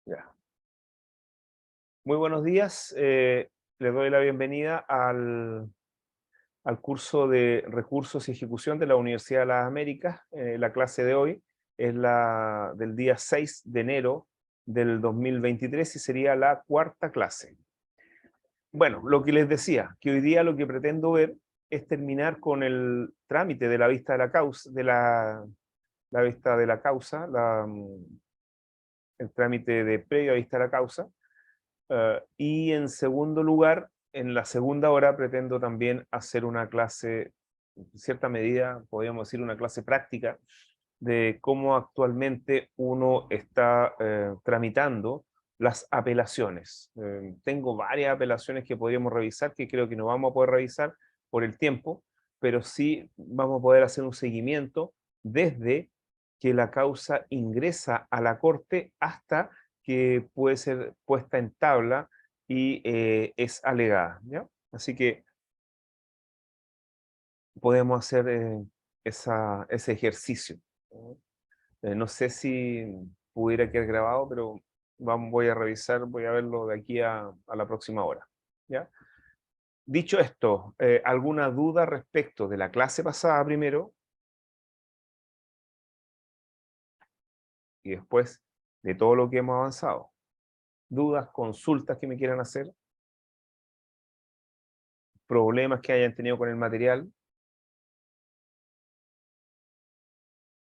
Ya. Muy buenos días. Les doy la bienvenida al curso de Recursos y Ejecución de la Universidad de las Américas. La clase de hoy es la del día 6 de enero del 2023 y sería la cuarta clase. Bueno, lo que les decía, que hoy día lo que pretendo ver es terminar con el trámite de la vista de la causa, la vista de la causa, el trámite de previa vista de la causa. Y en segundo lugar, en la segunda hora pretendo también hacer una clase, en cierta medida, podríamos decir una clase práctica, de cómo actualmente uno está tramitando las apelaciones. Tengo varias apelaciones que podríamos revisar, que creo que no vamos a poder revisar por el tiempo, pero sí vamos a poder hacer un seguimiento desde que la causa ingresa a la corte hasta que puede ser puesta en tabla y es alegada, ¿ya? Así que podemos hacer ese ejercicio, ¿no? No sé si pudiera quedar grabado, pero voy a revisar, voy a verlo de aquí a la próxima hora, ¿ya? Dicho esto, ¿alguna duda respecto de la clase pasada primero y después de todo lo que hemos avanzado? ¿Dudas, consultas que me quieran hacer? ¿Problemas que hayan tenido con el material?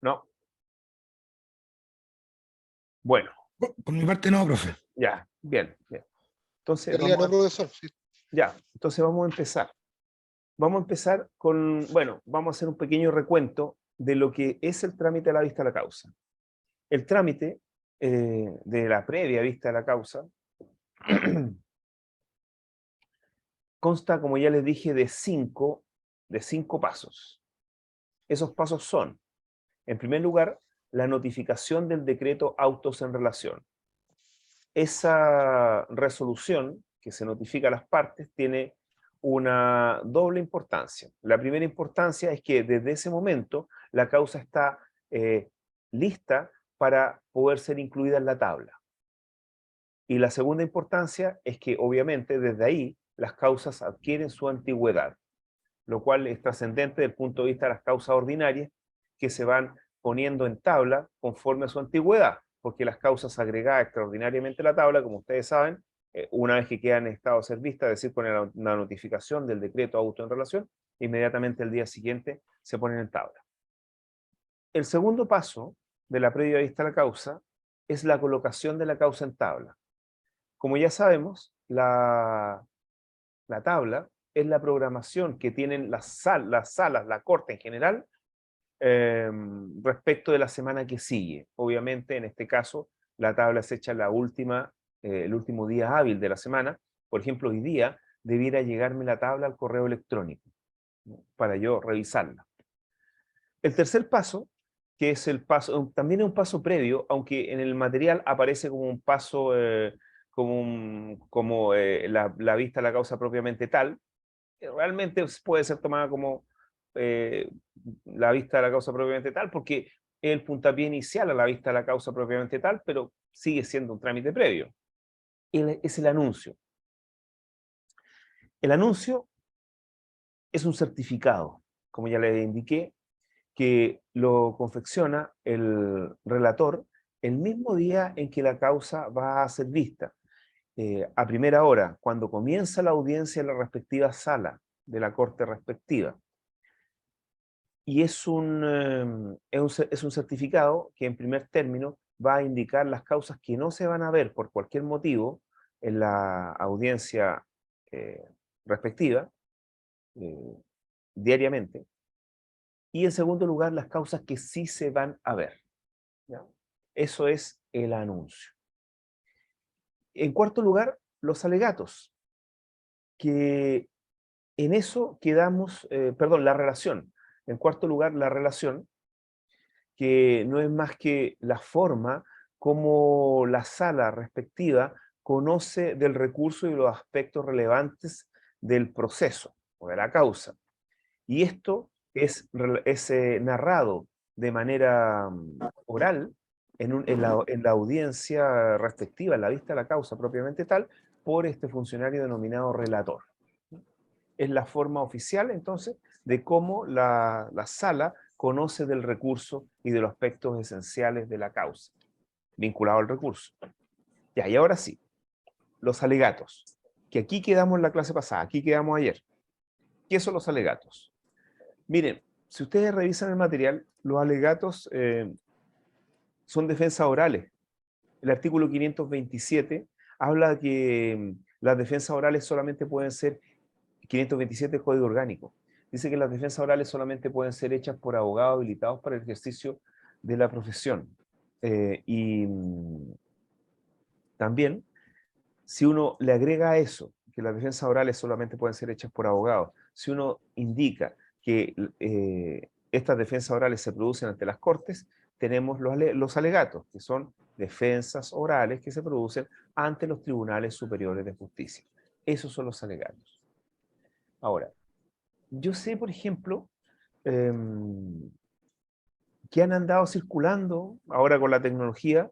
¿No? Bueno, Por mi parte no, profe. ya, bien, bien. Entonces En realidad vamos no, a, profesor. Sí. ya, entonces vamos a empezar. Vamos a empezar con, bueno, vamos a hacer un pequeño recuento de lo que es el trámite de la vista de la causa. El trámite de la previa vista de la causa consta, como ya les dije, de cinco pasos. Esos pasos son, en primer lugar, la notificación del decreto autos en relación. Esa resolución que se notifica a las partes tiene una doble importancia. La primera importancia es que desde ese momento la causa está lista para poder ser incluida en la tabla. Y la segunda importancia es que obviamente desde ahí las causas adquieren su antigüedad, lo cual es trascendente desde el punto de vista de las causas ordinarias que se van poniendo en tabla conforme a su antigüedad, porque las causas agregadas extraordinariamente a la tabla, como ustedes saben, una vez que quedan en estado de ser vistas, es decir, con la notificación del decreto auto en relación, inmediatamente el día siguiente se ponen en tabla. El segundo paso de la previa vista a la causa es la colocación de la causa en tabla. Como ya sabemos, la tabla es la programación que tienen las salas, la corte en general, respecto de la semana que sigue. Obviamente, en este caso, la tabla es hecha el último día hábil de la semana. Por ejemplo, hoy día debiera llegarme la tabla al correo electrónico, ¿no?, para yo revisarla. El tercer paso, que es el paso, también es un paso previo, aunque en el material aparece como un paso, como la vista a la causa propiamente tal, realmente puede ser tomada como eh, la vista de la causa propiamente tal, porque es el puntapié inicial a la vista de la causa propiamente tal, pero sigue siendo un trámite previo. Es el anuncio. El anuncio es un certificado, como ya les indiqué, que lo confecciona el relator el mismo día en que la causa va a ser vista. A primera hora, cuando comienza la audiencia en la respectiva sala de la corte respectiva. Y es un certificado que en primer término va a indicar las causas que no se van a ver por cualquier motivo en la audiencia eh, respectiva, eh, diariamente. Y en segundo lugar, las causas que sí se van a ver, ¿ya? Eso es el anuncio. En cuarto lugar, los alegatos, que en eso quedamos, perdón, la relación. En cuarto lugar, la relación, que no es más que la forma como la sala respectiva conoce del recurso y los aspectos relevantes del proceso o de la causa. Y esto es narrado de manera oral en la audiencia respectiva, en la vista de la causa propiamente tal, por este funcionario denominado relator. Es la forma oficial, entonces, de cómo la sala conoce del recurso y de los aspectos esenciales de la causa, vinculado al recurso. Ya, y ahora sí, los alegatos, que aquí quedamos en la clase pasada, aquí quedamos ayer. ¿Qué son los alegatos? Miren, si ustedes revisan el material, los alegatos son defensas orales. El artículo 527 habla que las defensas orales solamente pueden ser, 527 del Código Orgánico, dice que las defensas orales solamente pueden ser hechas por abogados habilitados para el ejercicio de la profesión. También, si uno le agrega a eso, que las defensas orales solamente pueden ser hechas por abogados, si uno indica que estas defensas orales se producen ante las Cortes, tenemos los alegatos, que son defensas orales que se producen ante los tribunales superiores de justicia. Esos son los alegatos. Ahora, yo sé, por ejemplo, que han andado circulando, ahora con la tecnología,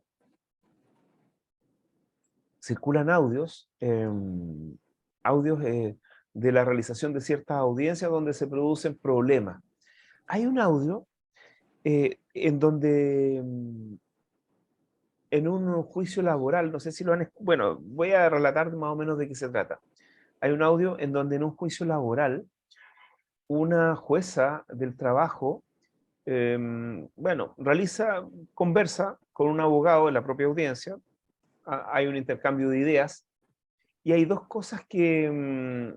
circulan audios de la realización de ciertas audiencias donde se producen problemas. Hay un audio en donde, en un juicio laboral, no sé si lo han... Bueno, voy a relatar más o menos de qué se trata. Hay un audio en donde en un juicio laboral, una jueza del trabajo, bueno, conversa con un abogado en la propia audiencia, hay un intercambio de ideas, y hay dos cosas que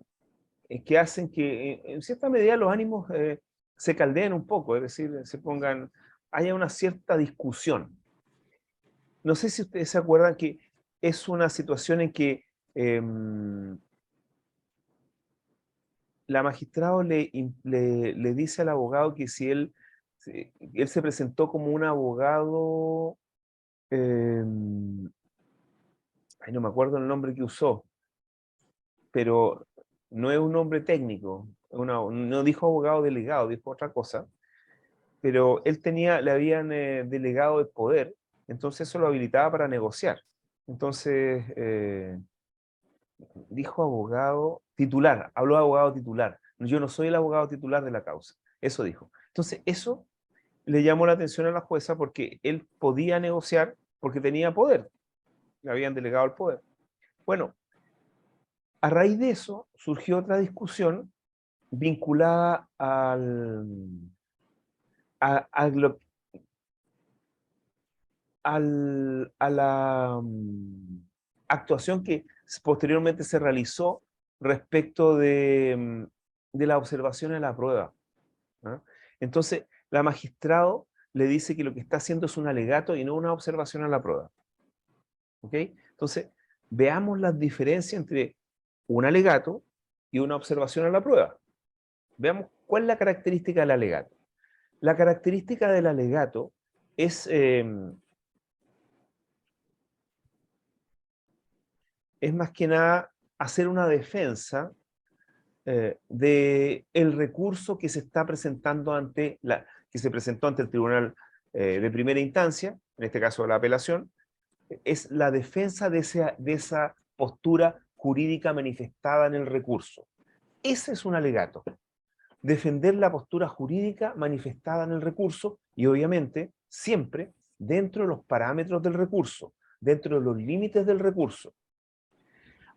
hacen que en cierta medida los ánimos se caldeen un poco, es decir, haya una cierta discusión. No sé si ustedes se acuerdan que es una situación en que la magistrado le dice al abogado que si él se presentó como un abogado, ay, no me acuerdo el nombre que usó, pero no es un nombre técnico, no dijo abogado delegado, dijo otra cosa, pero le habían delegado el poder, entonces eso lo habilitaba para negociar. Entonces, dijo abogado titular, habló de abogado titular. Yo no soy el abogado titular de la causa, eso dijo. Entonces, eso le llamó la atención a la jueza porque él podía negociar porque tenía poder, le habían delegado el poder. Bueno, a raíz de eso surgió otra discusión vinculada a, lo- a la actuación que posteriormente se realizó respecto de la observación en la prueba. ¿Ah? Entonces, la magistrado le dice que lo que está haciendo es un alegato y no una observación a la prueba. ¿Ok? Entonces, veamos las diferencias entre un alegato y una observación a la prueba. Veamos cuál es la característica del alegato. La característica del alegato es más que nada hacer una defensa del recurso que se está presentando que se presentó ante el tribunal de primera instancia, en este caso la apelación, es la defensa de esa postura jurídica manifestada en el recurso. Ese es un alegato. Defender la postura jurídica manifestada en el recurso y obviamente siempre dentro de los parámetros del recurso, dentro de los límites del recurso.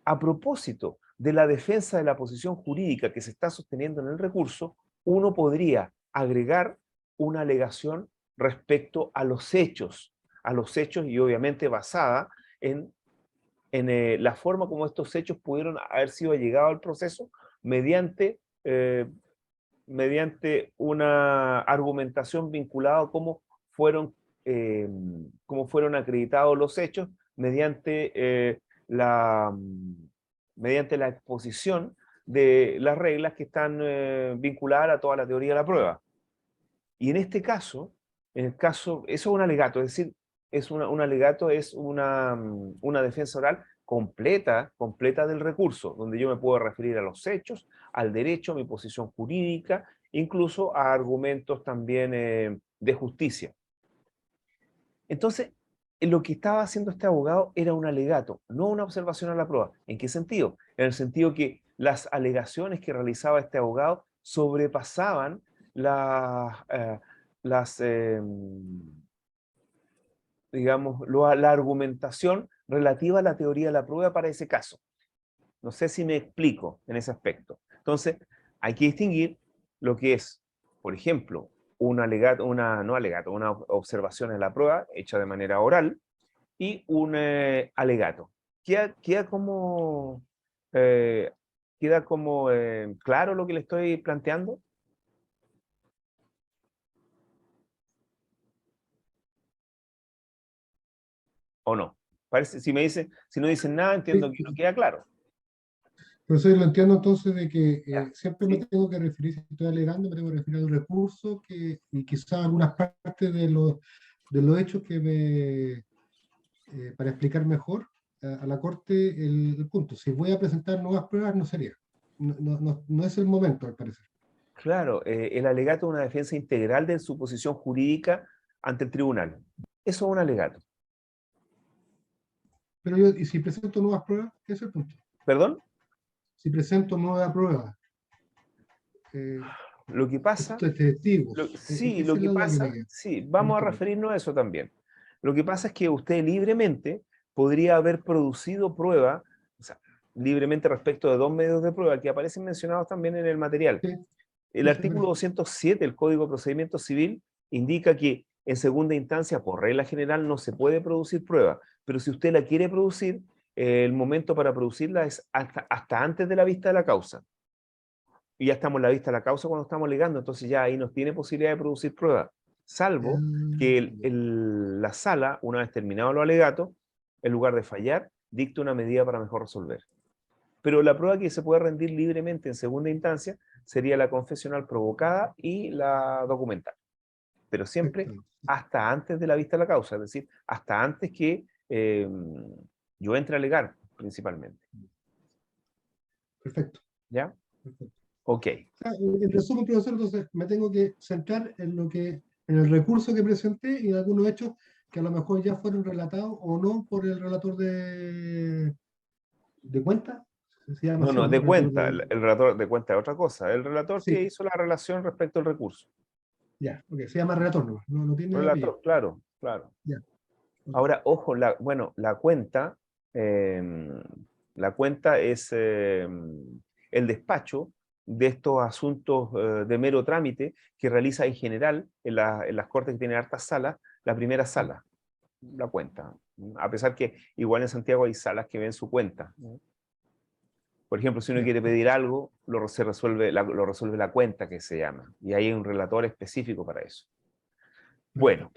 A propósito de la defensa de la posición jurídica que se está sosteniendo en el recurso, uno podría agregar una alegación respecto a los hechos y obviamente basada en la forma como estos hechos pudieron haber sido allegados al proceso mediante, mediante una argumentación vinculada a eh, cómo fueron acreditados los hechos mediante la, mediante la exposición de las reglas que están vinculadas a toda la teoría de la prueba. Y en este caso, eso es un alegato, es decir, un alegato es una defensa oral completa del recurso, donde yo me puedo referir a los hechos, al derecho, a mi posición jurídica, incluso a argumentos también de justicia. Entonces, lo que estaba haciendo este abogado era un alegato, no una observación a la prueba. ¿En qué sentido? En el sentido que las alegaciones que realizaba este abogado sobrepasaban las, digamos, la argumentación relativa a la teoría de la prueba para ese caso. No sé si me explico en ese aspecto. Entonces, hay que distinguir lo que es, por ejemplo, un alegato, no alegato, una observación en la prueba hecha de manera oral y un alegato. Queda como, eh, claro lo que le estoy planteando, ¿o no? Parece, si no dicen nada, entiendo Sí, que no queda claro. profesor, lo entiendo entonces de que Ya, siempre me ¿sí? tengo que referir, si estoy alegando, me tengo que referir al recurso y quizás algunas partes de los hechos para explicar mejor a la Corte el punto. Si voy a presentar nuevas pruebas, no sería. No es el momento, al parecer. Claro, el alegato es una defensa integral de su posición jurídica ante el tribunal. Eso es un alegato. Pero yo, y si presento nuevas pruebas, ¿qué es el punto? ¿Perdón? Si presento nuevas pruebas, Lo que pasa, estos testigos, sí, lo esa es que la duda que me pasa, queda sí, en vamos a este punto. referirnos a eso también. Lo que pasa es que usted libremente podría haber producido prueba, o sea, libremente respecto de dos medios de prueba que aparecen mencionados también en el material. Sí, El sí, sí, artículo parece. 207 del Código de Procedimiento Civil indica que en segunda instancia, por regla general, no se puede producir prueba, pero si usted la quiere producir, el momento para producirla es hasta antes de la vista de la causa. Y ya estamos en la vista de la causa cuando estamos alegando, entonces ya ahí nos tiene posibilidad de producir prueba, salvo que Ya. la sala, una vez terminado los alegatos, en lugar de fallar, dicte una medida para mejor resolver. Pero la prueba que se puede rendir libremente en segunda instancia sería la confesional provocada y la documental, pero siempre Perfecto. hasta antes de la vista de la causa, es decir, hasta antes que yo entre a alegar, principalmente. Perfecto. ¿Ya? Perfecto. Ok. En resumen, profesor, entonces me tengo que centrar en el recurso que presenté y en algunos hechos que a lo mejor ya fueron relatados o no por el relator de cuenta. Se llama No, así, no, ¿no? de Relator cuenta, de. el relator de cuenta es otra cosa. El relator que Sí, hizo la relación respecto al recurso. ya, ok, se llama relator nomás, no tiene apellido. Relator, claro, claro. Ya, ok. Ahora, ojo, bueno, em, la cuenta es el despacho de estos asuntos de mero trámite que realiza en general en las cortes que tienen hartas salas, la primera sala, la cuenta. A pesar que igual en Santiago hay salas que ven su cuenta, ¿no? Por ejemplo, si uno Ya, quiere pedir algo, lo resuelve la cuenta que se llama. Y hay un relator específico para eso. Bueno,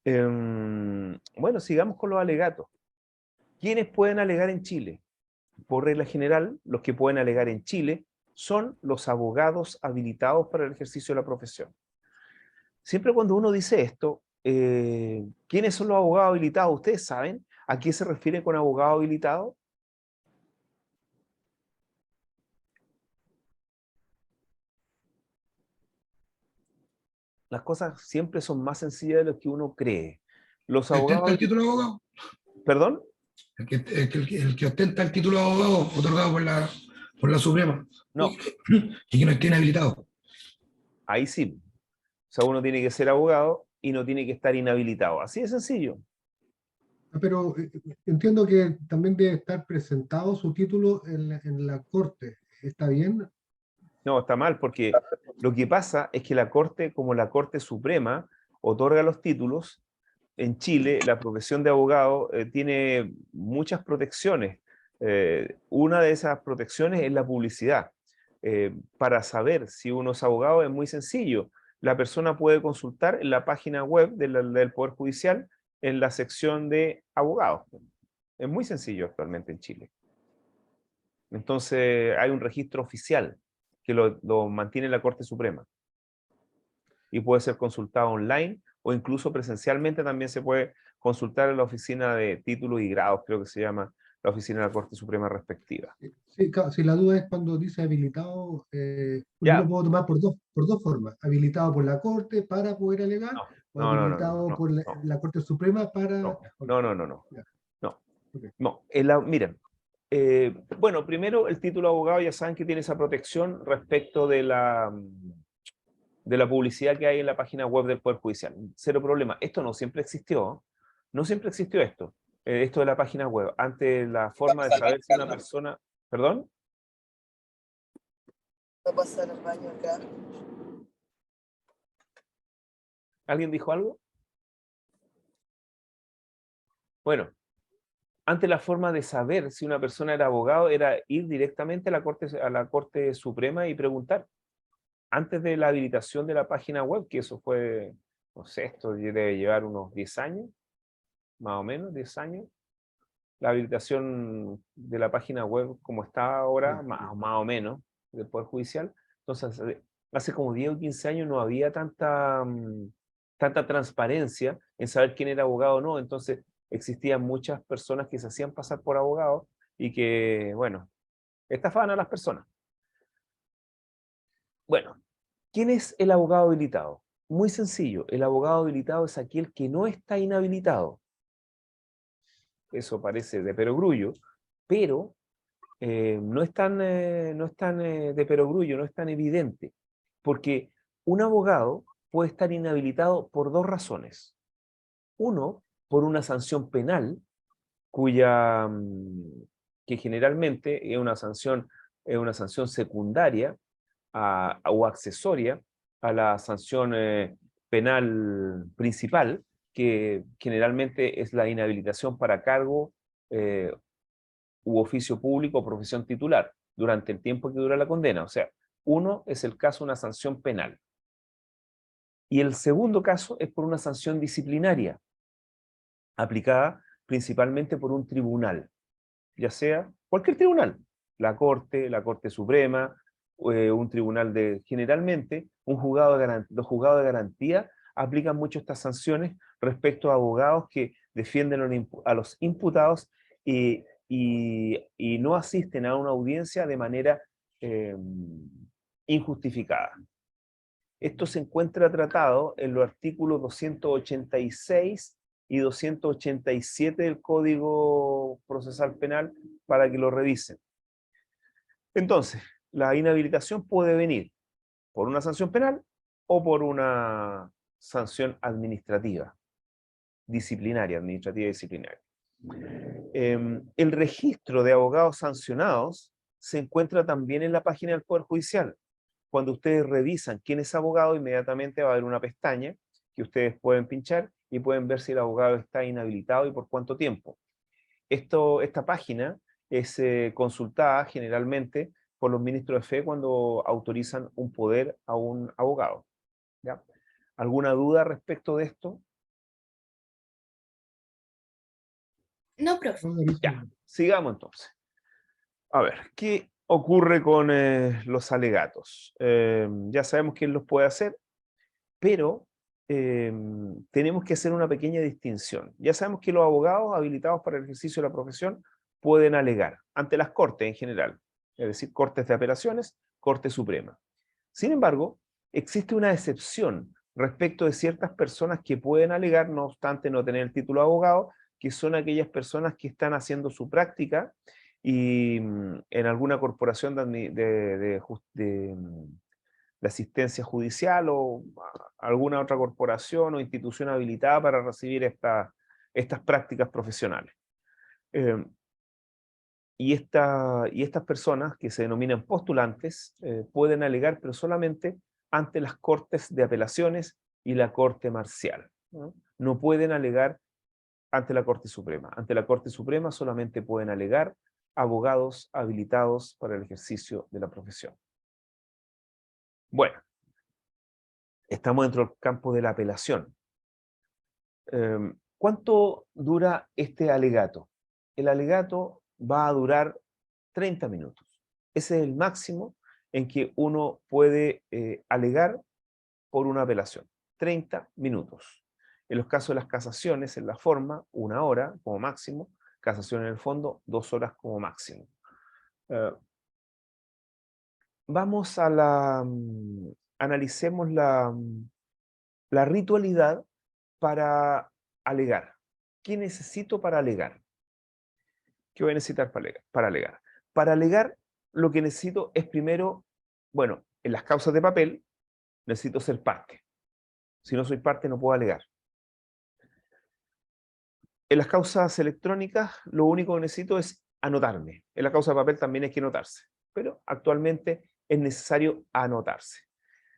perfecto. bueno, sigamos con los alegatos. ¿Quiénes pueden alegar en Chile? Por regla general, los que pueden alegar en Chile son los abogados habilitados para el ejercicio de la profesión. Siempre cuando uno dice esto, ¿quiénes son los abogados habilitados? ¿Ustedes saben a qué se refiere con abogado habilitado? Las cosas siempre son más sencillas de lo que uno cree. Los ¿Ostenta abogados, el título de abogado? ¿perdón? El que ostenta el título de abogado otorgado por la Suprema No, y que no tiene habilitado. ahí sí. O sea, uno tiene que ser abogado y no tiene que estar inhabilitado. Así de sencillo. Pero entiendo que también debe estar presentado su título en la corte. ¿Está bien? No, está mal, porque lo que pasa es que la Corte, como la Corte Suprema, otorga los títulos. En Chile, la profesión de abogado tiene muchas protecciones. Una de esas protecciones es la publicidad. Para saber si uno es abogado es muy sencillo. La persona puede consultar en la página web del Poder Judicial en la sección de abogados. Es muy sencillo actualmente en Chile. Entonces hay un registro oficial que lo mantiene la Corte Suprema y puede ser consultado online o incluso presencialmente también se puede consultar en la oficina de títulos y grados, creo que se llama la oficina de la Corte Suprema respectiva. Sí, claro, si la duda es cuando dice habilitado, yo lo Ya, puedo tomar por dos formas. Habilitado por la corte para poder alegar no. o No, no, no, habilitado no, por la, no, la Corte Suprema para... no, Ok, no, no, no, no, ya, no, ok. no. Miren, bueno, primero el título de abogado ya saben que tiene esa protección respecto de la publicidad que hay en la página web del Poder Judicial. Cero problema. Esto no siempre existió. No siempre existió esto. Esto de la página web. Antes la forma de saber si una persona... ¿Perdón? Va a pasar al baño acá. ¿Alguien dijo algo? Bueno, antes la forma de saber si una persona era abogado era ir directamente a la Corte Suprema y preguntar. Antes de la habilitación de la página web, que eso fue, no sé, esto debe llevar unos 10 años, más o menos, 10 años. La habilitación de la página web como está ahora, más o menos, del Poder Judicial. Entonces, hace como 10 o 15 años no había tanta transparencia en saber quién era abogado o no. Entonces, existían muchas personas que se hacían pasar por abogados y que, bueno, estafaban a las personas. Bueno, ¿quién es el abogado habilitado? Muy sencillo, el abogado habilitado es aquel que no está inhabilitado. Eso parece de perogrullo, pero no es tan de perogrullo, no es tan evidente, porque un abogado puede estar inhabilitado por dos razones. Uno, por una sanción penal, que generalmente es una sanción secundaria o accesoria a la sanción penal principal, que generalmente es la inhabilitación para cargo u oficio público o profesión titular durante el tiempo que dura la condena. O sea, uno es el caso de una sanción penal. Y el segundo caso es por una sanción disciplinaria, aplicada principalmente por un tribunal, ya sea cualquier tribunal, la Corte Suprema, un tribunal generalmente, los juzgados de garantía aplican mucho estas sanciones respecto a abogados que defienden a los imputados y no asisten a una audiencia de manera eh, injustificada. Esto se encuentra tratado en los artículos 286 y 287 del Código Procesal Penal para que lo revisen. Entonces, la inhabilitación puede venir por una sanción penal o por una sanción administrativa, administrativa y disciplinaria. El registro de abogados sancionados se encuentra también en la página del Poder Judicial. Cuando ustedes revisan quién es abogado, inmediatamente va a haber una pestaña que ustedes pueden pinchar y pueden ver si el abogado está inhabilitado y por cuánto tiempo. Esta página es consultada generalmente por los ministros de fe cuando autorizan un poder a un abogado. ¿Ya? ¿Alguna duda respecto de esto? No, profe. Ya, sigamos entonces. A ver, ¿qué ocurre con los alegatos? Ya sabemos quién los puede hacer, pero tenemos que hacer una pequeña distinción. Ya sabemos que los abogados habilitados para el ejercicio de la profesión pueden alegar ante las cortes en general, es decir, cortes de apelaciones, Corte Suprema. Sin embargo, existe una excepción respecto de ciertas personas que pueden alegar, no obstante no tener el título de abogado, que son aquellas personas que están haciendo su práctica y en alguna corporación de asistencia judicial o alguna otra corporación o institución habilitada para recibir estas prácticas profesionales. Y estas personas, que se denominan postulantes, pueden alegar, pero solamente ante las cortes de apelaciones y la Corte Marcial. No pueden alegar ante la Corte Suprema. Ante la Corte Suprema solamente pueden alegar abogados habilitados para el ejercicio de la profesión. Bueno, estamos dentro del campo de la apelación. ¿Cuánto dura este alegato? El alegato va a durar 30 minutos. Ese es el máximo en que uno puede alegar por una apelación. 30 minutos. En los casos de las casaciones, en la forma, 1 hora como máximo. Casación en el fondo, 2 horas como máximo. Vamos a analicemos la ritualidad para alegar. ¿Qué necesito para alegar? ¿Qué voy a necesitar para alegar? Para alegar, lo que necesito es primero, bueno, en las causas de papel, necesito ser parte. Si no soy parte, no puedo alegar. En las causas electrónicas, lo único que necesito es anotarme. En la causa de papel también hay que anotarse, pero actualmente es necesario anotarse.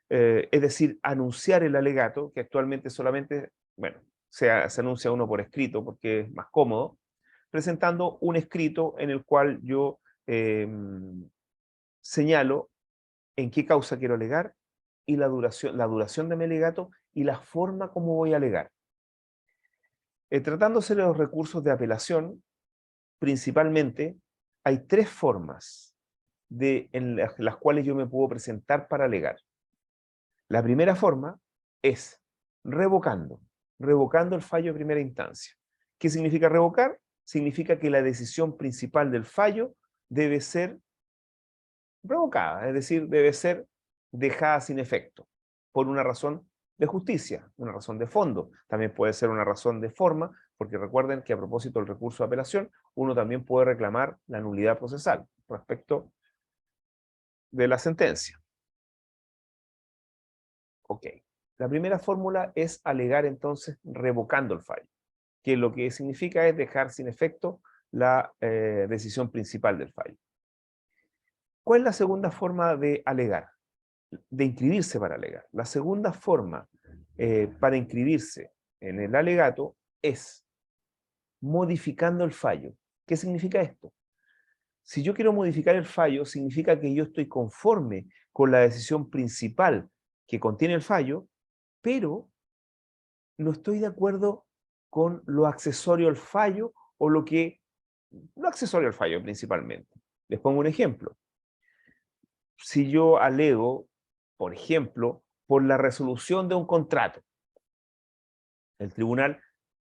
Es decir, anunciar el alegato, que actualmente solamente, bueno, se anuncia uno por escrito porque es más cómodo, presentando un escrito en el cual yo señalo en qué causa quiero alegar y la duración de mi alegato y la forma como voy a alegar. Tratándose de los recursos de apelación, principalmente hay tres formas en las cuales yo me puedo presentar para alegar. La primera forma es revocando el fallo de primera instancia. ¿Qué significa revocar? Significa que la decisión principal del fallo debe ser revocada, es decir, debe ser dejada sin efecto, por una razón de justicia, una razón de fondo. También puede ser una razón de forma, porque recuerden que a propósito del recurso de apelación, uno también puede reclamar la nulidad procesal respecto de la sentencia. Ok. La primera fórmula es alegar entonces revocando el fallo, que lo que significa es dejar sin efecto la decisión principal del fallo. ¿Cuál es la segunda forma de alegar? De inscribirse para alegar. La segunda forma para inscribirse en el alegato es modificando el fallo. ¿Qué significa esto? Si yo quiero modificar el fallo, significa que yo estoy conforme con la decisión principal que contiene el fallo, pero no estoy de acuerdo con lo accesorio al fallo o lo accesorio al fallo principalmente. Les pongo un ejemplo. Si yo alego, por ejemplo, por la resolución de un contrato, el tribunal,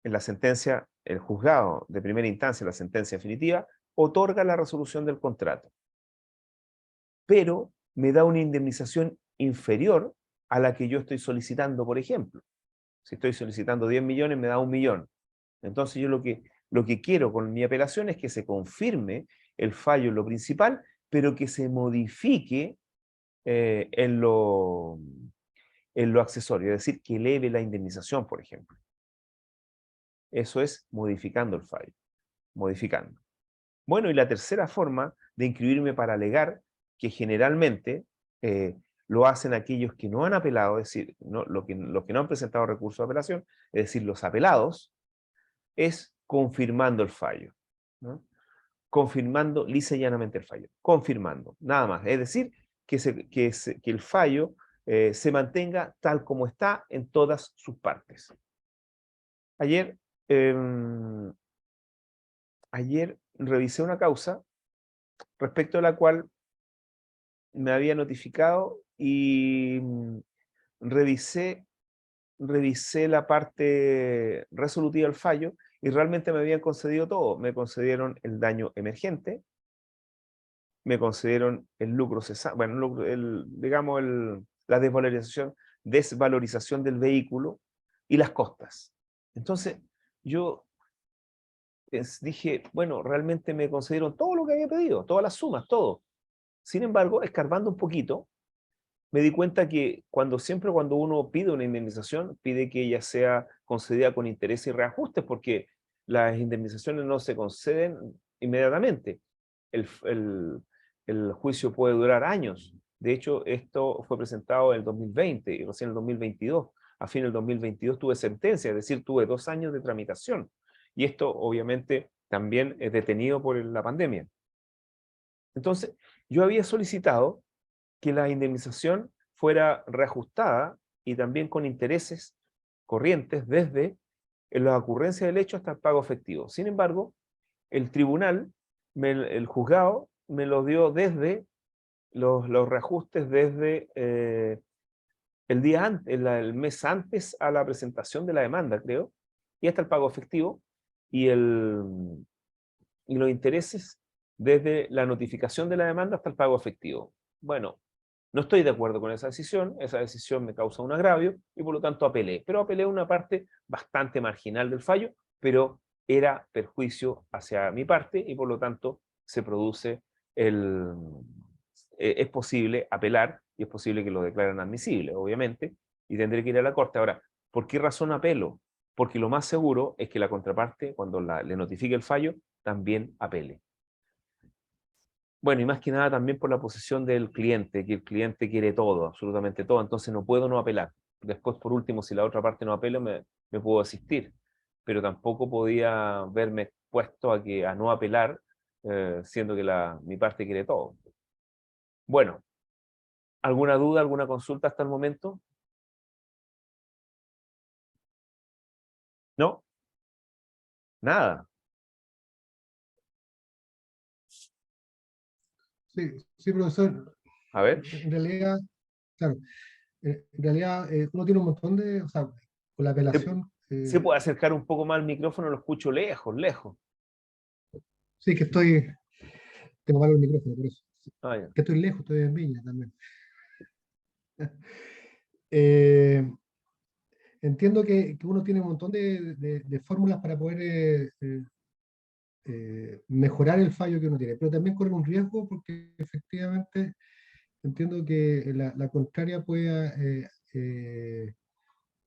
en la sentencia, el juzgado de primera instancia, la sentencia definitiva, otorga la resolución del contrato, pero me da una indemnización inferior a la que yo estoy solicitando, por ejemplo. Si estoy solicitando 10 millones, me da 1 millón. Entonces yo lo que quiero con mi apelación es que se confirme el fallo en lo principal, pero que se modifique en lo accesorio, es decir, que eleve la indemnización, por ejemplo. Eso es modificando el fallo, modificando. Bueno, y la tercera forma de inscribirme para alegar, que generalmente lo hacen aquellos que no han apelado, es decir, los que no han presentado recurso de apelación, es decir, los apelados, es confirmando el fallo, ¿no? Confirmando lisa y llanamente el fallo, confirmando, nada más. Es decir, que el fallo se mantenga tal como está en todas sus partes. Ayer revisé una causa respecto a la cual me había notificado y revisé la parte resolutiva del fallo y realmente me habían concedido todo. Me concedieron el daño emergente, me concedieron el lucro cesante, bueno, digamos la desvalorización del vehículo y las costas. Entonces, yo dije, bueno, realmente me concedieron todo lo que había pedido, todas las sumas, todo. Sin embargo, escarbando un poquito, me di cuenta que siempre cuando uno pide una indemnización, pide que ella sea concedida con interés y reajustes, porque las indemnizaciones no se conceden inmediatamente. El juicio puede durar años. De hecho, esto fue presentado en el 2020 y recién en el 2022. A fin del 2022 tuve sentencia, es decir, tuve 2 años de tramitación. Y esto, obviamente, también es detenido por la pandemia. Entonces, yo había solicitado que la indemnización fuera reajustada y también con intereses corrientes desde la ocurrencia del hecho hasta el pago efectivo. Sin embargo, el tribunal, el juzgado, me lo dio desde los reajustes desde el mes antes a la presentación de la demanda, creo, y hasta el pago efectivo, y los intereses desde la notificación de la demanda hasta el pago efectivo. Bueno, No estoy de acuerdo con esa decisión me causa un agravio y por lo tanto apelé. Pero apelé una parte bastante marginal del fallo, pero era perjuicio hacia mi parte y por lo tanto se produce es posible apelar y es posible que lo declaren admisible, obviamente, y tendré que ir a la corte. Ahora, ¿por qué razón apelo? Porque lo más seguro es que la contraparte, cuando le notifique el fallo, también apele. Bueno, y más que nada también por la posición del cliente, que el cliente quiere todo, absolutamente todo, entonces no puedo no apelar. Después, por último, si la otra parte no apela, me puedo asistir, pero tampoco podía verme expuesto a no apelar, siendo que mi parte quiere todo. Bueno, ¿alguna duda, alguna consulta hasta el momento? ¿No? Nada. Sí, sí, profesor. A ver. En realidad, claro, en realidad uno tiene un montón de, o sea, con la apelación, ¿Se puede acercar un poco más al micrófono? Lo escucho lejos, lejos. sí que tengo malo el micrófono, por eso. Ah, ya. Que estoy lejos, estoy en Viña también. Eh, entiendo que uno tiene un montón de fórmulas para poder mejorar el fallo que uno tiene, pero también corre un riesgo porque efectivamente entiendo que la contraria pueda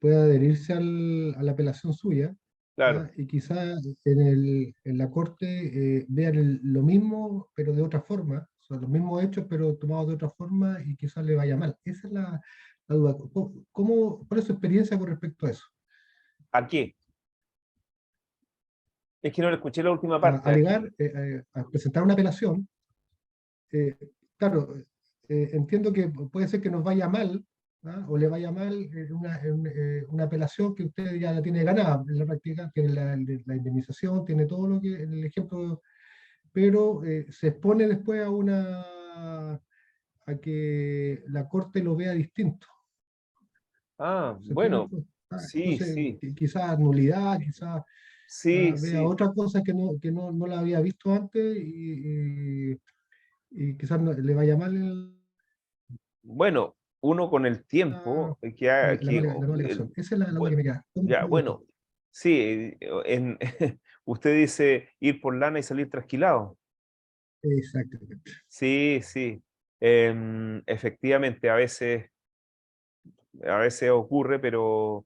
adherirse a la apelación suya, Claro, ¿ya? Y quizás en la corte vean lo mismo, pero de otra forma, o sea, los mismos hechos, pero tomados de otra forma y quizás le vaya mal. Esa es la duda. ¿Cuál es su experiencia con respecto a eso? ¿a qué? Es que no le escuché la última A parte. ¿A qué? alegar, a presentar una apelación, eh, claro, entiendo que puede ser que nos vaya mal, ¿ah? O le vaya mal una apelación que usted ya la tiene ganada en la práctica, tiene la indemnización, tiene todo lo que el ejemplo, pero se expone después a que la corte lo vea distinto. Ah, ¿Se entiende? bueno, sí, Entonces, sí, quizás nulidad, quizás sí, vea sí. otra cosa que no la había visto antes y quizás le vaya mal Bueno, uno con el tiempo la nueva elección. Esa es la duda que bueno, me queda. ya, ¿Cómo esto? bueno, sí, usted dice ir por lana y salir trasquilado. Exactamente. Sí, sí. Efectivamente, a veces ocurre, pero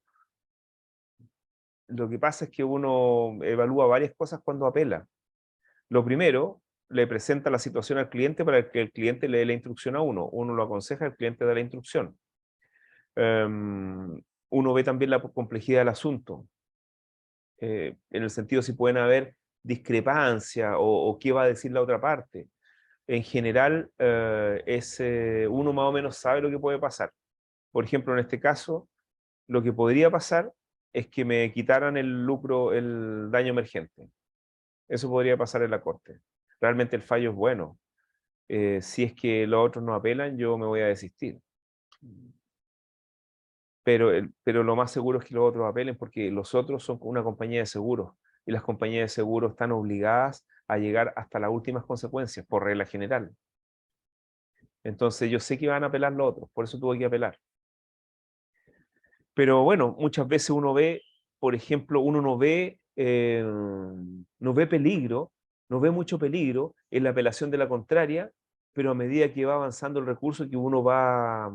lo que pasa es que uno evalúa varias cosas cuando apela. Lo primero, le presenta la situación al cliente para que el cliente le dé la instrucción a uno. Uno lo aconseja, el cliente da la instrucción. Uno ve también la complejidad del asunto, en el sentido si pueden haber discrepancia o qué va a decir la otra parte. En general, uno más o menos sabe lo que puede pasar. Por ejemplo, en este caso, lo que podría pasar es que me quitaran el lucro, el daño emergente. Eso podría pasar en la corte. Realmente el fallo es bueno. Si es que los otros no apelan, yo me voy a desistir. Pero lo más seguro es que los otros apelen porque los otros son una compañía de seguros y las compañías de seguros están obligadas a llegar hasta las últimas consecuencias, por regla general. Entonces yo sé que van a apelar los otros, por eso tuve que apelar. Pero bueno, muchas veces uno ve, por ejemplo, uno no ve peligro, no ve mucho peligro en la apelación de la contraria, pero a medida que va avanzando el recurso, que uno va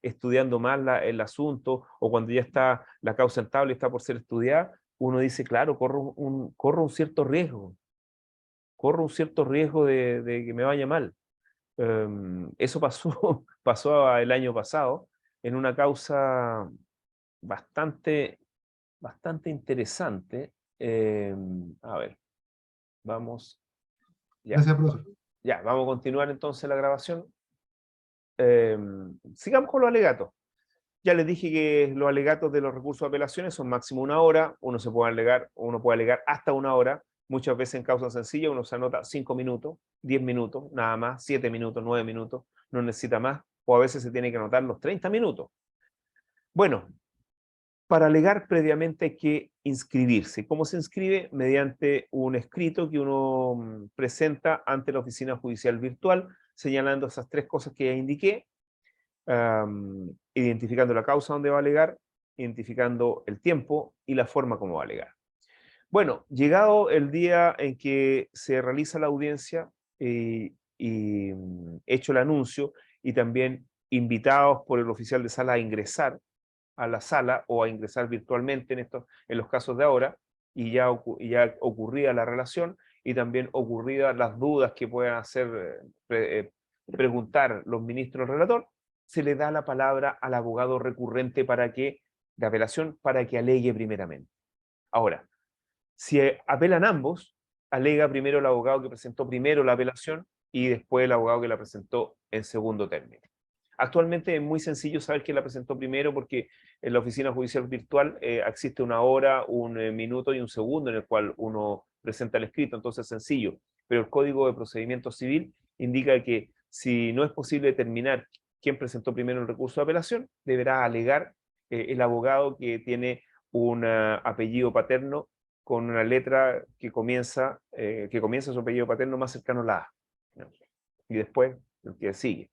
estudiando más el asunto, o cuando ya está la causa estable y está por ser estudiada, uno dice, claro, corro un cierto riesgo de que me vaya mal. Eso pasó, pasó el año pasado en una causa bastante, bastante interesante. A ver, vamos, ya, Gracias, profesor. ya, vamos a continuar entonces la grabación. Sigamos con los alegatos. Ya les dije que los alegatos de los recursos de apelaciones son máximo 1 hora, uno puede alegar hasta 1 hora, muchas veces en causa sencilla uno se anota 5 minutos, 10 minutos, nada más, 7 minutos, 9 minutos, no necesita más, o a veces se tiene que anotar los 30 minutos. Bueno, para alegar previamente hay que inscribirse. ¿Cómo se inscribe? Mediante un escrito que uno presenta ante la oficina judicial virtual. señalando esas tres cosas que ya indiqué, identificando la causa donde va a alegar, identificando el tiempo y la forma como va a alegar. Bueno, llegado el día en que se realiza la audiencia y hecho el anuncio y también invitados por el oficial de sala a ingresar a la sala o a ingresar virtualmente en los casos de ahora, y ya ocurrida la relación y también ocurridas las dudas que puedan hacer preguntar los ministros del relator, se le da la palabra al abogado recurrente de apelación para que alegue primeramente. Ahora, si apelan ambos, alega primero el abogado que presentó primero la apelación y después el abogado que la presentó en segundo término. Actualmente es muy sencillo saber quién la presentó primero porque en la oficina judicial virtual existe una hora, un minuto y un segundo en el cual uno presenta el escrito, entonces es sencillo. Pero el Código de Procedimiento Civil indica que si no es posible determinar quién presentó primero el recurso de apelación, deberá alegar el abogado que tiene un apellido paterno con una letra que comienza su apellido paterno más cercano a la A. ¿No? Y después el que sigue.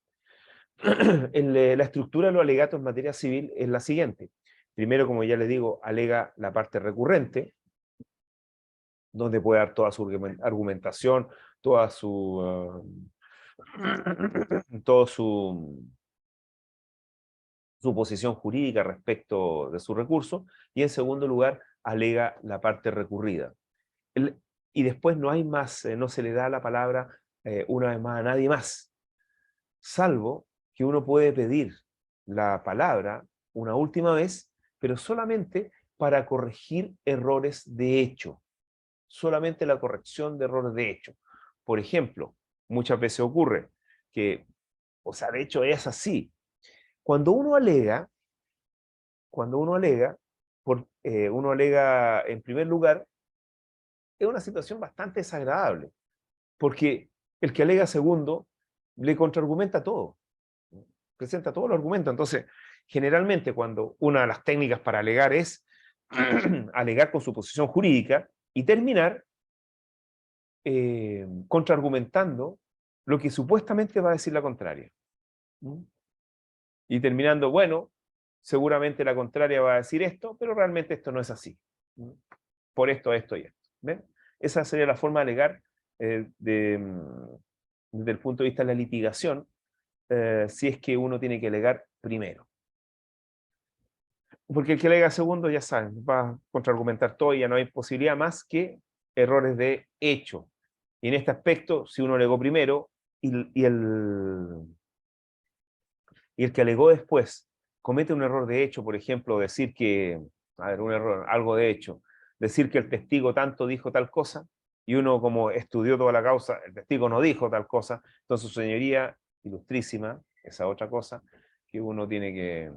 La estructura de los alegatos en materia civil es la siguiente. Primero, como ya le digo, alega la parte recurrente, donde puede dar toda su argumentación, toda su posición jurídica respecto de su recurso, y en segundo lugar, alega la parte recurrida. Y después no hay más, no se le da la palabra una vez más a nadie más, salvo que uno puede pedir la palabra una última vez, pero solamente para corregir errores de hecho, solamente la corrección de errores de hecho. Por ejemplo, muchas veces ocurre que, o sea, de hecho es así. Cuando uno alega, uno alega en primer lugar, es una situación bastante desagradable, porque el que alega segundo le contraargumenta todo, presenta todos los argumentos. Entonces, generalmente cuando una de las técnicas para alegar es alegar con su posición jurídica y terminar contraargumentando lo que supuestamente va a decir la contraria. Y terminando, bueno, seguramente la contraria va a decir esto, pero realmente esto no es así. Por esto, esto y esto. ¿Ven? Esa sería la forma de alegar desde el punto de vista de la litigación, si es que uno tiene que alegar primero. Porque el que alega segundo, ya saben, va a contraargumentar todo y ya no hay posibilidad más que errores de hecho. Y en este aspecto, si uno alegó primero y el que alegó después comete un error de hecho, por ejemplo, decir que, a ver, un error, algo de hecho, decir que el testigo tanto dijo tal cosa, y uno como estudió toda la causa, el testigo no dijo tal cosa, entonces su señoría, ilustrísima, esa otra cosa, que uno tiene que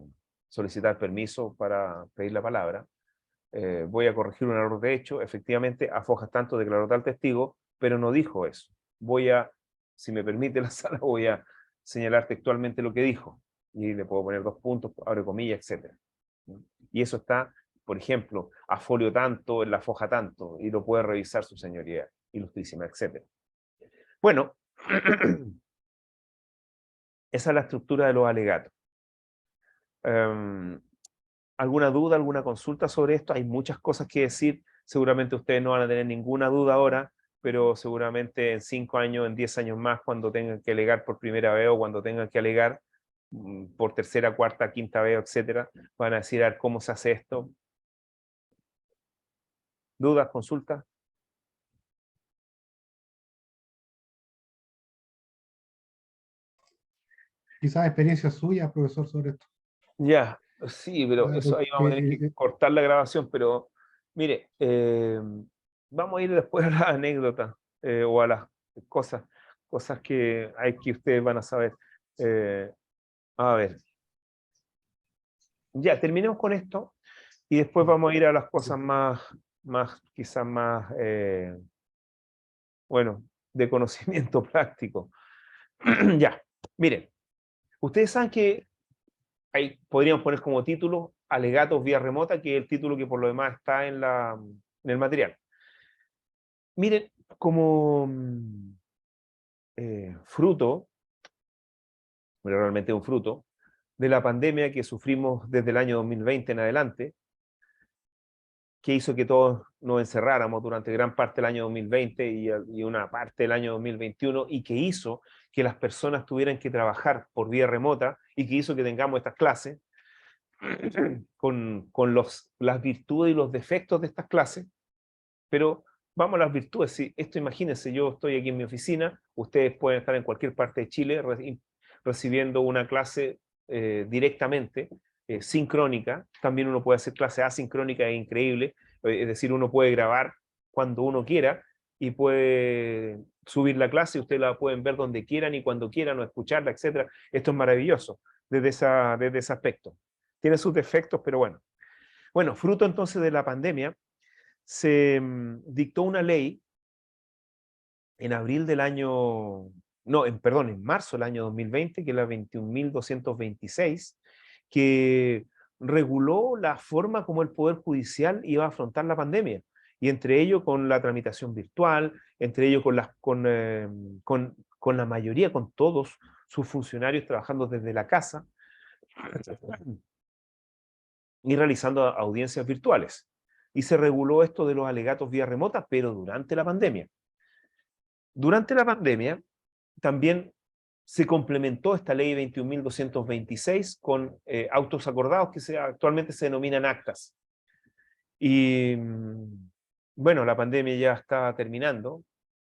solicitar permiso para pedir la palabra, voy a corregir un error de hecho, efectivamente, Afojas tanto declaró tal testigo, pero no dijo eso. Si me permite la sala, voy a señalar textualmente lo que dijo, y le puedo poner 2 puntos, abre comillas, etc. Y eso está, por ejemplo, a folio tanto, en la foja tanto, y lo puede revisar su señoría ilustrísima, etc. Bueno, esa es la estructura de los alegatos. ¿Alguna duda, alguna consulta sobre esto? Hay muchas cosas que decir, seguramente ustedes no van a tener ninguna duda ahora, pero seguramente en 5 años, en 10 años más, cuando tengan que alegar por primera vez o cuando tengan que alegar por tercera, cuarta, quinta vez, etcétera, van a decir a ver cómo se hace esto. ¿Dudas, consultas? Quizás experiencia suya, profesor, sobre esto. Ya, sí, pero eso ahí vamos a tener que cortar la grabación, pero mire, vamos a ir después a las anécdotas o a las cosas que hay que ustedes van a saber. A ver, ya, terminemos con esto y después vamos a ir a las cosas quizás más, bueno, de conocimiento práctico. Ya, miren, ustedes saben que ahí podríamos poner como título alegatos vía remota, que es el título que por lo demás está en el material. Miren, como fruto pero realmente es un fruto, de la pandemia que sufrimos desde el año 2020 en adelante, que hizo que todos nos encerráramos durante gran parte del año 2020 y una parte del año 2021, y que hizo que las personas tuvieran que trabajar por vía remota, y que hizo que tengamos estas clases, con las virtudes y los defectos de estas clases, pero vamos a las virtudes. Si esto, imagínense, yo estoy aquí en mi oficina, ustedes pueden estar en cualquier parte de Chile recibiendo una clase directamente, sincrónica. También uno puede hacer clase asincrónica, es increíble, es decir, uno puede grabar cuando uno quiera y puede subir la clase, y ustedes la pueden ver donde quieran y cuando quieran, o escucharla, etc. Esto es maravilloso desde ese aspecto. Tiene sus defectos, pero bueno. Bueno, fruto entonces de la pandemia, se dictó una ley en abril del año, no, perdón, en marzo del año 2020, que es la 21.226, que reguló la forma como el Poder Judicial iba a afrontar la pandemia, y entre ello con la tramitación virtual, entre ello con la mayoría, con todos sus funcionarios trabajando desde la casa y realizando audiencias virtuales. Y se reguló esto de los alegatos vía remota, pero durante la pandemia. Durante la pandemia también se complementó esta ley 21.226 con autos acordados que actualmente se denominan actas. Y bueno, la pandemia ya está terminando.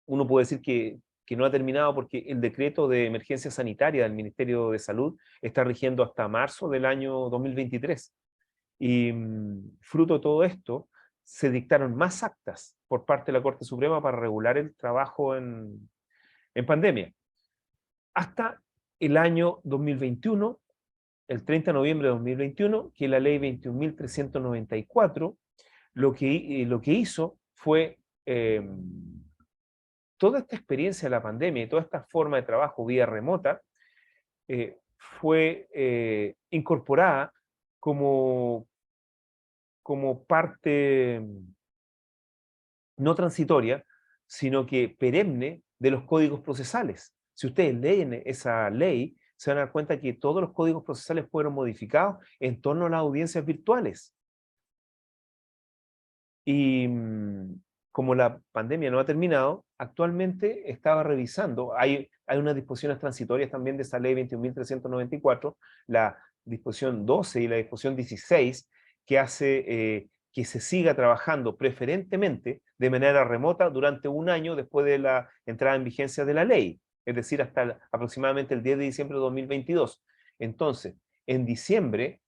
Uno puede decir que no ha terminado, porque el decreto de emergencia sanitaria del Ministerio de Salud está rigiendo hasta marzo del año 2023. Y fruto de todo esto, se dictaron más actas por parte de la Corte Suprema para regular el trabajo en pandemia. Hasta el año 2021, el 30 de noviembre de 2021, que la ley 21.394 lo que hizo fue toda esta experiencia de la pandemia y toda esta forma de trabajo vía remota fue incorporada como parte no transitoria, sino que perenne de los códigos procesales. Si ustedes leen esa ley, se van a dar cuenta que todos los códigos procesales fueron modificados en torno a las audiencias virtuales. Y como la pandemia no ha terminado, actualmente estaba revisando, hay unas disposiciones transitorias también de esa ley 21.394, la disposición 12 y la disposición 16, que hace que se siga trabajando preferentemente de manera remota durante un año después de la entrada en vigencia de la ley, es decir, hasta aproximadamente el 10 de diciembre de 2022. Entonces, en diciembre,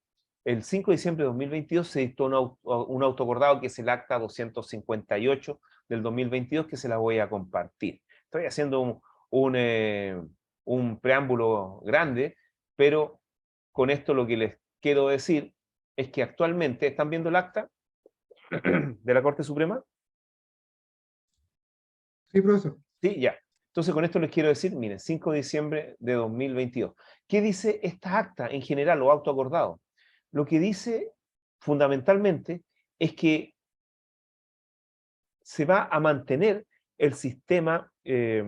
el 5 de diciembre de 2022 se dictó un autoacordado, que es el acta 258 del 2022, que se la voy a compartir. Estoy haciendo un preámbulo grande, pero con esto lo que les quiero decir es que actualmente, ¿están viendo el acta de la Corte Suprema? Sí, profesor. Sí, ya. Entonces con esto les quiero decir, miren, 5 de diciembre de 2022. ¿Qué dice esta acta en general o autoacordado? Lo que dice fundamentalmente es que se va a mantener el sistema, de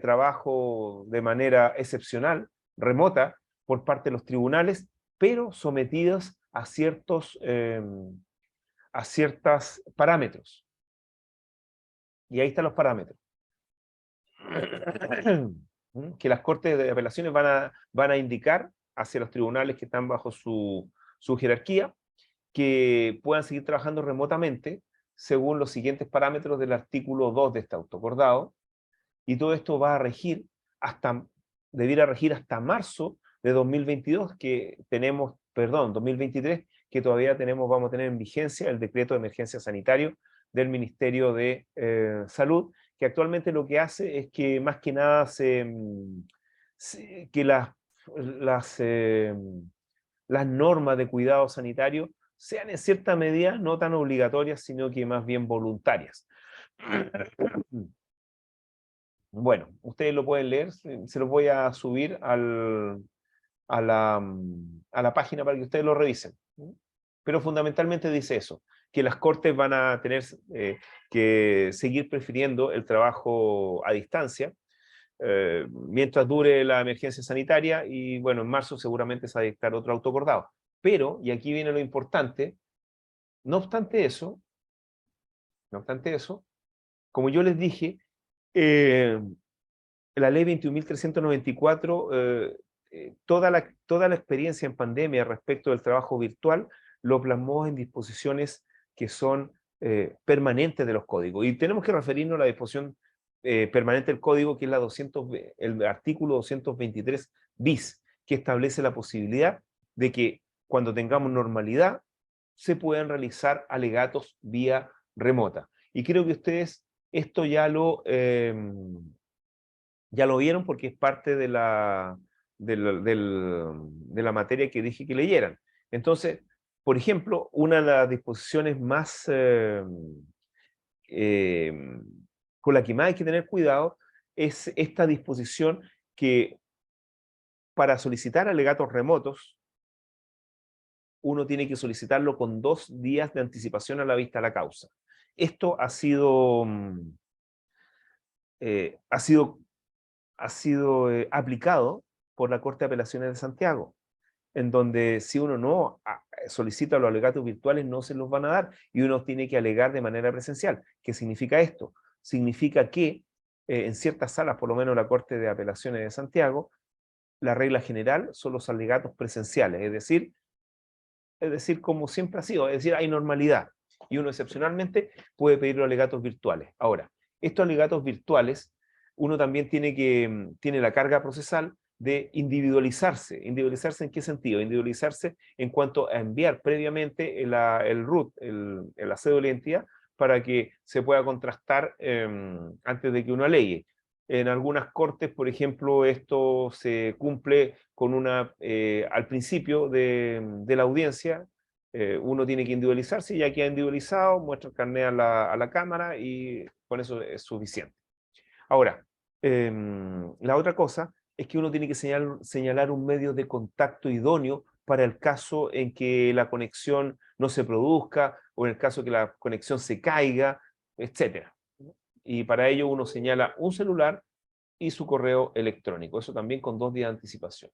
trabajo de manera excepcional, remota, por parte de los tribunales, pero sometidos a ciertos parámetros. Y ahí están los parámetros. Que las cortes de apelaciones van a indicar hacia los tribunales que están bajo su jerarquía, que puedan seguir trabajando remotamente según los siguientes parámetros del artículo 2 de este autoacordado, y todo esto va a regir debiera regir hasta marzo de 2022, 2023, que todavía vamos a tener en vigencia el decreto de emergencia sanitario del Ministerio de Salud, que actualmente lo que hace es que más que nada que las normas de cuidado sanitario sean en cierta medida no tan obligatorias, sino que más bien voluntarias. Bueno, ustedes lo pueden leer, se los voy a subir a la página para que ustedes lo revisen. Pero fundamentalmente dice eso, que las cortes van a tener que seguir prefiriendo el trabajo a distancia, mientras dure la emergencia sanitaria, y bueno, en marzo seguramente se va a dictar otro autoacordado. Pero, y aquí viene lo importante, no obstante eso, como yo les dije, la ley 21.394, toda la experiencia en pandemia respecto del trabajo virtual lo plasmó en disposiciones que son permanentes de los códigos. Y tenemos que referirnos a la disposición permanente del código, que es el artículo 223 bis, que establece la posibilidad de que cuando tengamos normalidad se puedan realizar alegatos vía remota. Y creo que ustedes esto ya lo vieron, porque es parte de la materia que dije que leyeran. Entonces, por ejemplo, una de las disposiciones más con la que más hay que tener cuidado es esta disposición que para solicitar alegatos remotos uno tiene que solicitarlo con 2 días de anticipación a la vista de la causa. Esto ha sido aplicado por la Corte de Apelaciones de Santiago, en donde si uno no solicita los alegatos virtuales no se los van a dar, y uno tiene que alegar de manera presencial. ¿Qué significa esto? Significa que en ciertas salas, por lo menos la Corte de Apelaciones de Santiago, la regla general son los alegatos presenciales, es decir, como siempre ha sido, es decir, hay normalidad, y uno excepcionalmente puede pedir los alegatos virtuales. Ahora, estos alegatos virtuales, uno también tiene la carga procesal de individualizarse. ¿Individualizarse en qué sentido? Individualizarse en cuanto a enviar previamente el RUT, la cédula de identidad, para que se pueda contrastar antes de que uno alegue. En algunas cortes, por ejemplo, esto se cumple con al principio de la audiencia, uno tiene que individualizarse, y ya queda individualizado, muestra el carnet a la cámara, y con eso es suficiente. Ahora, la otra cosa es que uno tiene que señalar un medio de contacto idóneo para el caso en que la conexión no se produzca, o en el caso que la conexión se caiga, etc. Y para ello uno señala un celular y su correo electrónico, eso también con 2 días de anticipación.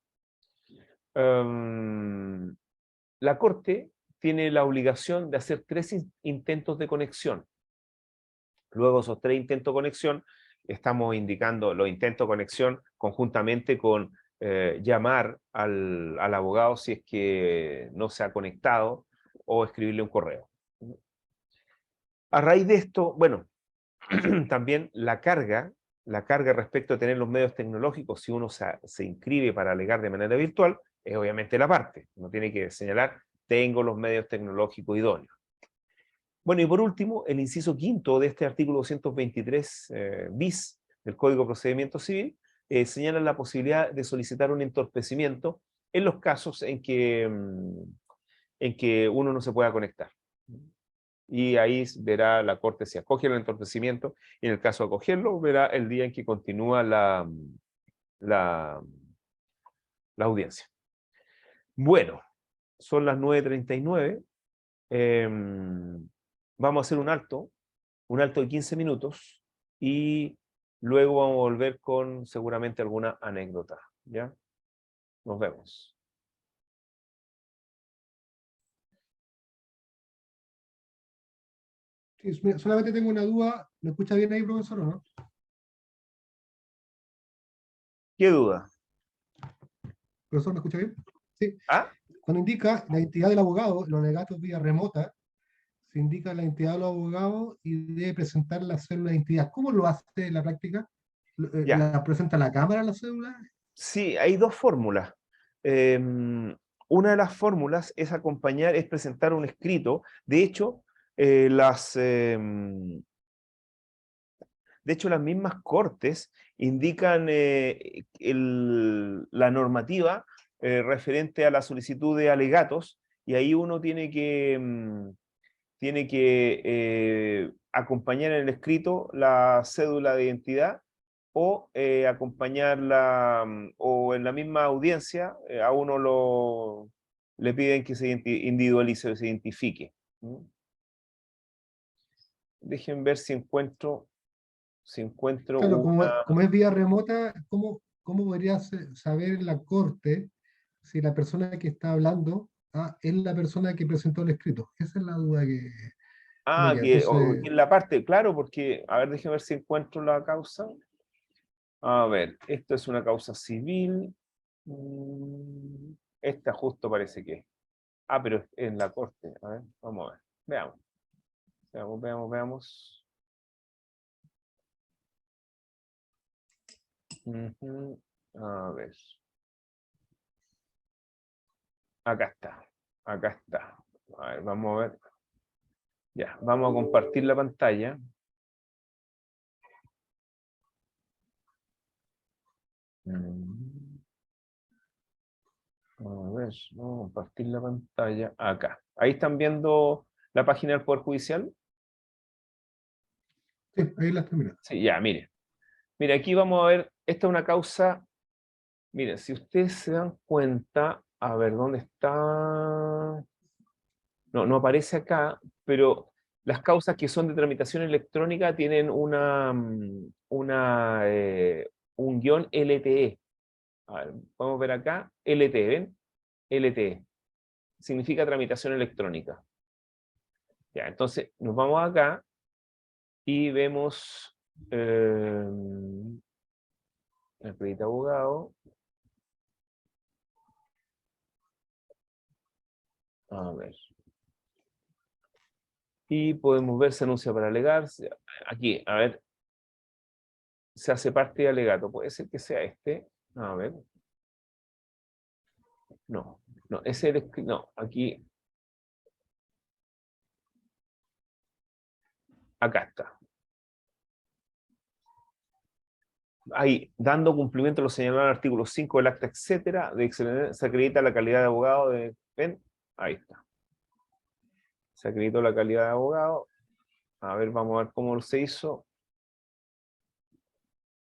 La Corte tiene la obligación de hacer 3 intentos de conexión. Luego de esos 3 intentos de conexión, estamos indicando los intentos de conexión conjuntamente con llamar al abogado si es que no se ha conectado, o escribirle un correo. A raíz de esto, bueno, también la carga respecto a tener los medios tecnológicos, si uno se inscribe para alegar de manera virtual, es obviamente la parte. Uno tiene que señalar, tengo los medios tecnológicos idóneos. Bueno, y por último, el inciso quinto de este artículo 223 bis del Código de Procedimiento Civil señala la posibilidad de solicitar un entorpecimiento en los casos en que uno no se pueda conectar. Y ahí verá la Corte si acoge el entorpecimiento, y en el caso de acogerlo, verá el día en que continúa la audiencia. Bueno, son las 9:39. Vamos a hacer un alto de 15 minutos, y luego vamos a volver con seguramente alguna anécdota. ¿Ya? Nos vemos. Sí, solamente tengo una duda. ¿Me escucha bien ahí, profesor, o no? ¿Qué duda? ¿Profesor, me escucha bien? Sí. ¿Ah? Cuando indica la identidad del abogado, los alegatos vía remota, se indica la identidad del abogado y debe presentar la cédula de identidad. ¿Cómo lo hace en la práctica? Ya. ¿La presenta a la cámara la cédula? Sí, hay 2 fórmulas. Una de las fórmulas es presentar un escrito. De hecho, las mismas cortes indican la normativa referente a la solicitud de alegatos, y ahí uno tiene que acompañar en el escrito la cédula de identidad, o acompañarla, o en la misma audiencia a uno le piden que se individualice o se identifique. Dejen ver si encuentro Si encuentro Claro, una... como es vía remota, ¿cómo podría saber la corte si la persona que está hablando es la persona que presentó el escrito? Esa es la duda que me Ah, queda. que Entonces, en la parte, claro, porque, a ver, déjeme ver si encuentro la causa. A ver, esto es una causa civil. Esta justo parece que es. Ah, pero es en la corte. A ver, vamos a ver. Veamos. Veamos. Ujú. A ver. Acá está. Acá está. A ver, vamos a ver. Ya, vamos a compartir la pantalla. Mm, A ver, vamos a compartir la pantalla. Acá. Ahí están viendo la página del Poder Judicial. sí, ahí las terminamos. Sí, ya, mire. Mire, aquí vamos a ver, esta es una causa, miren, si ustedes se dan cuenta, a ver, ¿dónde está? No, no aparece acá, pero las causas que son de tramitación electrónica tienen un guión LTE. A ver, podemos ver acá, LTE, ¿ven? LTE. Significa tramitación electrónica. Ya, entonces nos vamos acá y vemos acredita abogado. A ver. Y podemos ver, se anuncia para alegar. Aquí, a ver, se hace parte de alegato. Puede ser que sea este. A ver. No, no, no, aquí, acá está. Ahí, dando cumplimiento a lo señalado en el artículo 5 del acta, etcétera, se acredita la calidad de abogado de. ¿Ven? Ahí está. Se acreditó la calidad de abogado. A ver, vamos a ver cómo se hizo.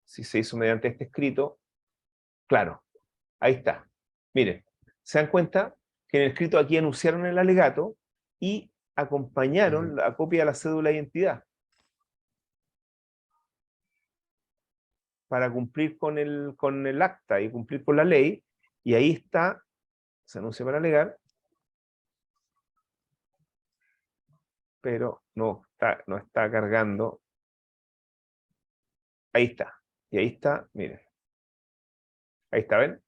Si se hizo mediante este escrito. Claro, ahí está. Miren, se dan cuenta que en el escrito aquí anunciaron el alegato y acompañaron la copia de la cédula de identidad para cumplir con el acta y cumplir con la ley. Y ahí está, se anuncia para alegar, pero no está cargando. Ahí está. Y ahí está, miren. Ahí está, ¿ven?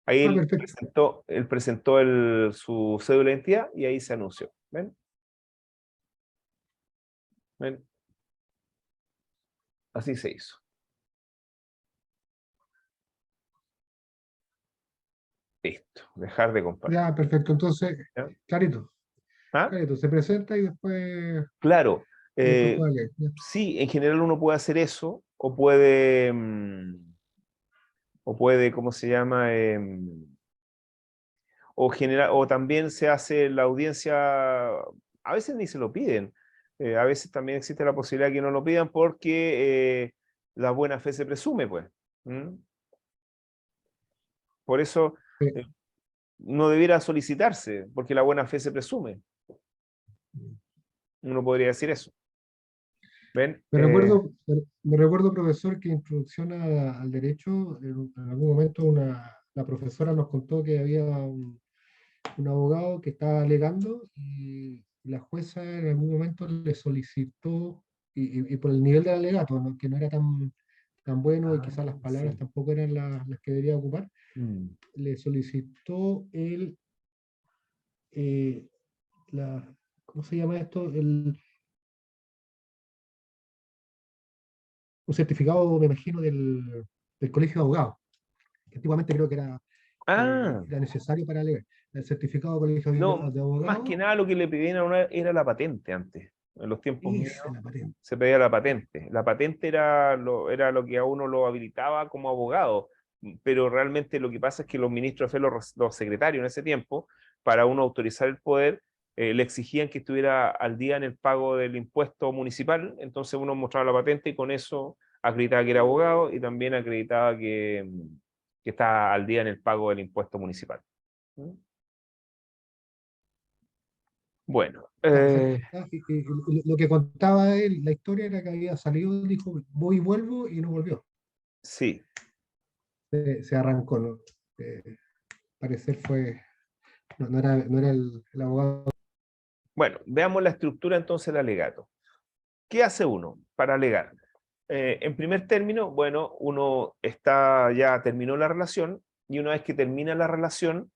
Ahí Perfecto. él presentó su cédula de identidad y ahí se anunció. ¿Ven? ¿Ven? Así se hizo. Listo. Dejar de compartir. Ya, perfecto. Entonces, ¿Ya? clarito, ¿Ah? clarito. Se presenta Claro. y después puede leer. Ya. Sí, en general uno puede hacer eso, o puede, ¿cómo se llama? O también se hace la audiencia, a veces ni se lo piden, a veces también existe la posibilidad de que no lo pidan porque la buena fe se presume, pues. ¿Mm? Por eso Sí. eh, no debiera solicitarse, porque la buena fe se presume. Uno podría decir eso. ¿Ven? Me recuerdo, profesor, que introducción al derecho, en algún momento la profesora nos contó que había un abogado que estaba alegando y la jueza en algún momento le solicitó, y por el nivel del alegato, ¿no? Que no era tan bueno y Ah, quizás las palabras sí. tampoco eran las que debería ocupar, Mm. le solicitó eh, ¿cómo se llama esto? Un certificado, me imagino, del colegio de abogados, que antiguamente creo que Ah, era necesario para leer. El certificado de colegio no, de más que abogados, nada lo que le pedían a una era la patente antes. En los tiempos míos esa es la patente. se pedía la patente. La patente era lo que a uno lo habilitaba como abogado, pero realmente lo que pasa es que los ministros de fe, los secretarios en ese tiempo, para uno autorizar el poder, le exigían que estuviera al día en el pago del impuesto municipal, entonces uno mostraba la patente y con eso acreditaba que era abogado y también acreditaba que estaba al día en el pago del impuesto municipal. ¿Mm? Bueno, Y lo que contaba él, la historia era que había salido, dijo, voy y vuelvo, y no volvió. sí. Se arrancó, ¿no? Parecer fue, no era el abogado. Bueno, veamos la estructura entonces del alegato. ¿Qué hace uno para alegar? En primer término, bueno, uno ya terminó la relación, y una vez que termina la relación,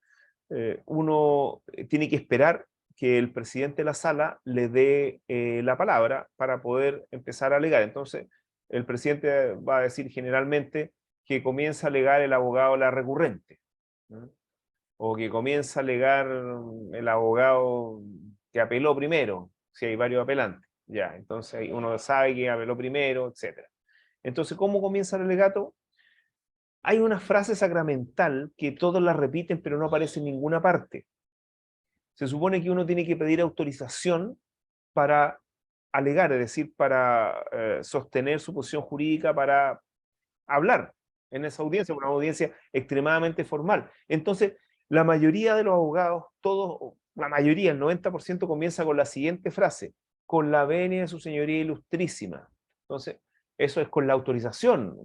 uno tiene que esperar que el presidente de la sala le dé la palabra para poder empezar a alegar. Entonces, el presidente va a decir generalmente que comienza a alegar el abogado la recurrente, ¿no? O que comienza a alegar el abogado que apeló primero, si hay varios apelantes. Ya, entonces uno sabe que apeló primero, etc. Entonces, ¿cómo comienza el alegato? Hay una frase sacramental que todos la repiten, pero no aparece en ninguna parte. Se supone que uno tiene que pedir autorización para alegar, es decir, para sostener su posición jurídica, para hablar en esa audiencia, una audiencia extremadamente formal. Entonces, la mayoría de los abogados, la mayoría, el 90% comienza con la siguiente frase: con la venia de su señoría ilustrísima. Entonces, eso es con la autorización.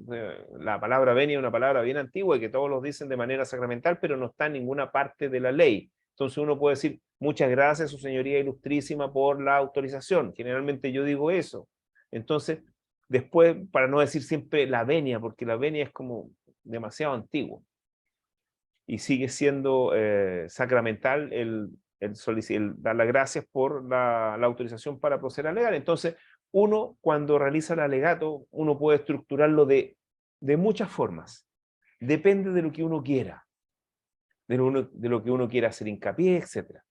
La palabra venia es una palabra bien antigua y que todos lo dicen de manera sacramental, pero no está en ninguna parte de la ley. Entonces uno puede decir, muchas gracias su señoría ilustrísima por la autorización. Generalmente yo digo eso. Entonces, después, para no decir siempre la venia, porque la venia es como demasiado antiguo. Y sigue siendo sacramental el dar las gracias por la autorización para proceder a alegar. Entonces, uno cuando realiza el alegato, uno puede estructurarlo de muchas formas. Depende de lo que uno quiera, de lo que uno quiera hacer hincapié, etc.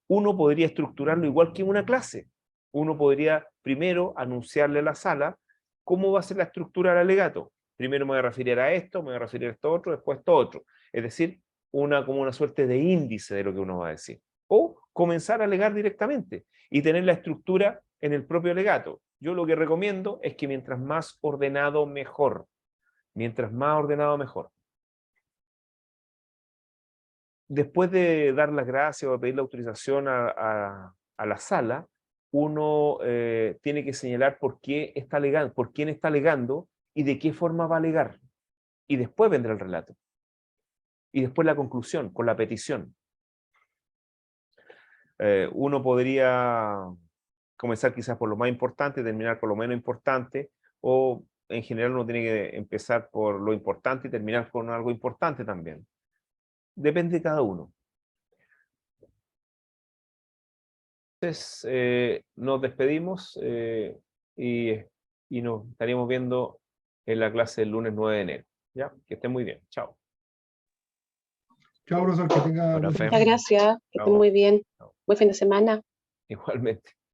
Uno podría estructurarlo igual que en una clase. Uno podría primero anunciarle a la sala cómo va a ser la estructura del alegato. Primero me voy a referir a esto, me voy a referir a esto otro, después esto otro. Es decir, como una suerte de índice de lo que uno va a decir. O comenzar a alegar directamente y tener la estructura en el propio alegato. Yo lo que recomiendo es que mientras más ordenado, mejor. Mientras más ordenado, mejor. Después de dar las gracias o pedir la autorización a la sala, uno tiene que señalar por qué está alegando, por quién está alegando y de qué forma va a alegar. Y después vendrá el relato. Y después la conclusión, con la petición. Uno podría comenzar quizás por lo más importante, terminar por lo menos importante, o en general uno tiene que empezar por lo importante y terminar con algo importante también. Depende de cada uno. Entonces, nos despedimos y nos estaríamos viendo en la clase del lunes 9 de enero. ¿Ya? Que estén muy bien. Chao. Chao, profesor, que tenga Buena buen fin de fe. Muchas semana. gracias, que estén Chao. muy bien. Chao. Buen fin de semana. Igualmente.